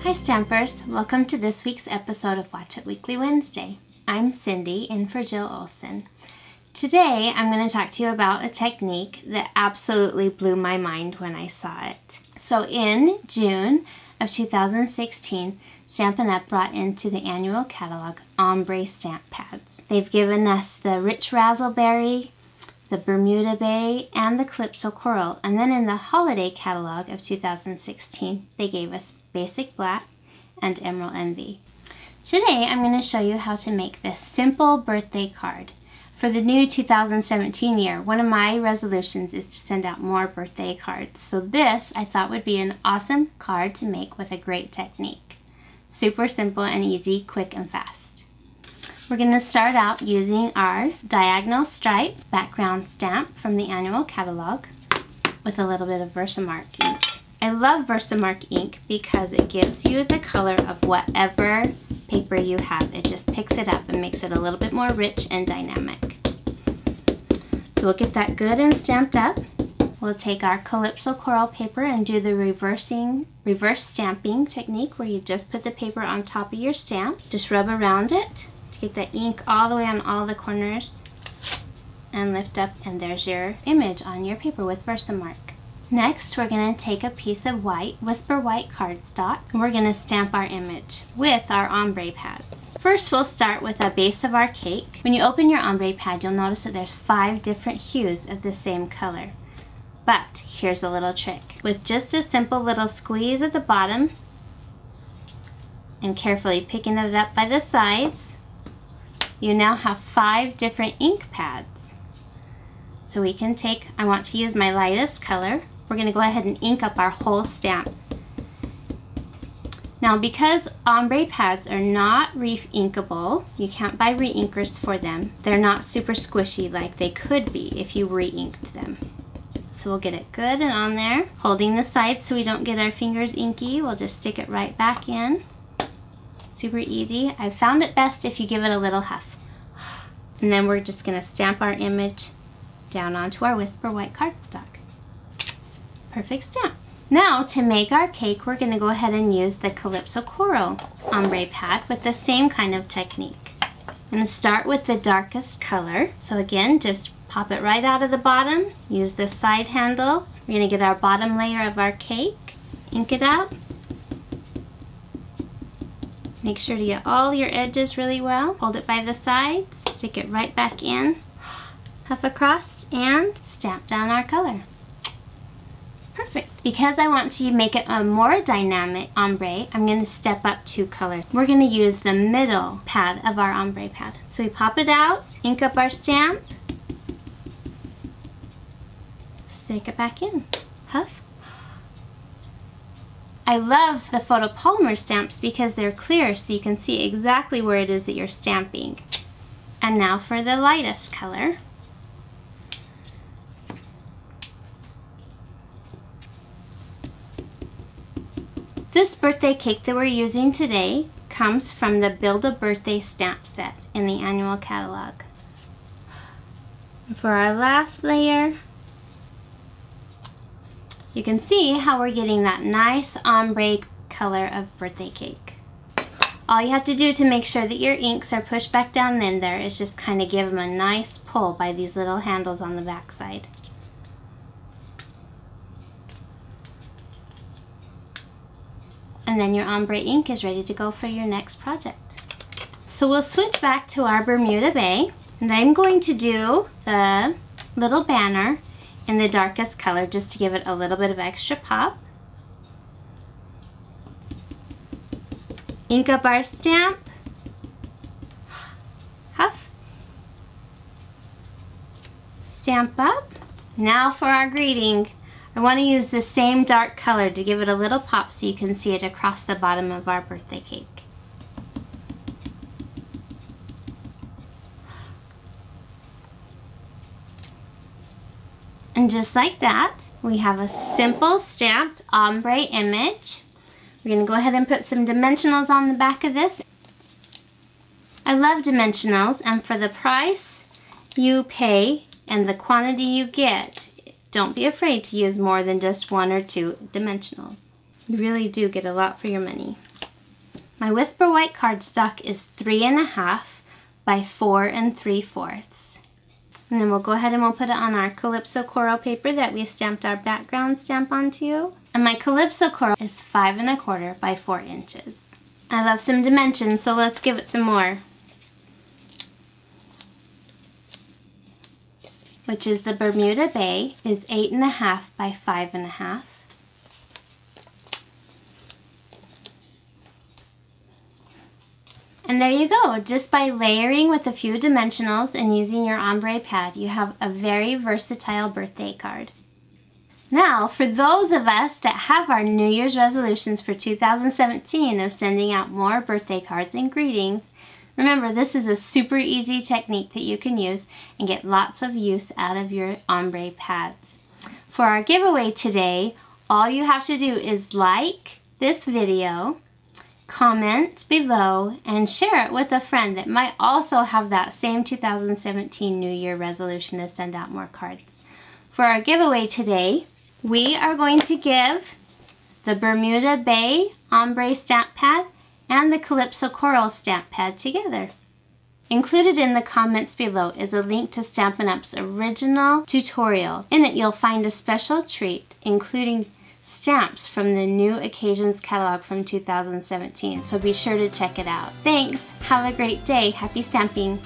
Hi Stampers, welcome to this week's episode of Watch It Weekly Wednesday. I'm Cindy, in for Jill Olson. Today I'm going to talk to you about a technique that absolutely blew my mind when I saw it. So in June of 2016, Stampin' Up! Brought into the annual catalog Ombre stamp pads. They've given us the Rich Razzleberry, the Bermuda Bay, and the Calypso Coral. And then in the holiday catalog of 2016, they gave us Basic Black and Emerald Envy. Today I'm going to show you how to make this simple birthday card. For the new 2017 year, one of my resolutions is to send out more birthday cards. So this I thought would be an awesome card to make with a great technique. Super simple and easy, quick and fast. We're going to start out using our diagonal stripe background stamp from the annual catalog with a little bit of Versamark ink. I love Versamark ink because it gives you the color of whatever paper you have. It just picks it up and makes it a little bit more rich and dynamic. So we'll get that good and stamped up. We'll take our Calypso Coral paper and do the reverse stamping technique where you just put the paper on top of your stamp. Just rub around it to get the ink all the way on all the corners and lift up, and there's your image on your paper with Versamark. Next, we're going to take a piece of white, Whisper White cardstock, and we're going to stamp our image with our ombre pads. First, we'll start with a base of our cake. When you open your ombre pad, you'll notice that there's 5 different hues of the same color. But here's a little trick. With just a simple little squeeze at the bottom and carefully picking it up by the sides, you now have 5 different ink pads. So we can take, I want to use my lightest color. We're going to go ahead and ink up our whole stamp. Now because ombre pads are not re-inkable, you can't buy re-inkers for them. They're not super squishy like they could be if you re-inked them. So we'll get it good and on there. Holding the sides so we don't get our fingers inky, we'll just stick it right back in. Super easy. I found it best if you give it a little huff. And then we're just going to stamp our image down onto our Whisper White cardstock. Perfect stamp. Now to make our cake, we're going to go ahead and use the Calypso Coral ombre pad with the same kind of technique. I'm going to start with the darkest color. So again, just pop it right out of the bottom. Use the side handles. We're going to get our bottom layer of our cake. Ink it out. Make sure to get all your edges really well. Hold it by the sides. Stick it right back in. Huff across and stamp down our color. Perfect. Because I want to make it a more dynamic ombre, I'm going to step up 2 colors. We're going to use the middle pad of our ombre pad. So we pop it out, ink up our stamp, stick it back in, huff. I love the photopolymer stamps because they're clear so you can see exactly where it is that you're stamping. And now for the lightest color. This birthday cake that we're using today comes from the Build a Birthday stamp set in the annual catalog. For our last layer, you can see how we're getting that nice ombre color of birthday cake. All you have to do to make sure that your inks are pushed back down in there is just kind of give them a nice pull by these little handles on the back side. And then your ombre ink is ready to go for your next project. So we'll switch back to our Bermuda Bay, and I'm going to do the little banner in the darkest color just to give it a little bit of extra pop. Ink up our stamp, huff, stamp up. Now for our greeting. I want to use the same dark color to give it a little pop so you can see it across the bottom of our birthday cake. And just like that, we have a simple stamped ombre image. We're going to go ahead and put some dimensionals on the back of this. I love dimensionals, and for the price you pay and the quantity you get, don't be afraid to use more than just 1 or 2 dimensionals. You really do get a lot for your money. My Whisper White cardstock is 3.5 by 4 3/4. And then we'll go ahead and we'll put it on our Calypso Coral paper that we stamped our background stamp onto. And my Calypso Coral is 5 1/4 by 4 inches. I love some dimensions, so let's give it some more. Which is the Bermuda Bay, is 8.5 by 5.5. And there you go. Just by layering with a few dimensionals and using your ombre pad, you have a very versatile birthday card. Now, for those of us that have our New Year's resolutions for 2017 of sending out more birthday cards and greetings, remember this is a super easy technique that you can use and get lots of use out of your ombre pads. For our giveaway today, all you have to do is like this video, comment below, and share it with a friend that might also have that same 2017 New Year resolution to send out more cards. For our giveaway today, we are going to give the Bermuda Bay Ombre Stamp Pad and the Calypso Coral Stamp Pad together. Included in the comments below is a link to Stampin' Up's original tutorial. In it you'll find a special treat, including stamps from the New Occasions catalog from 2017, so be sure to check it out. Thanks! Have a great day! Happy stamping!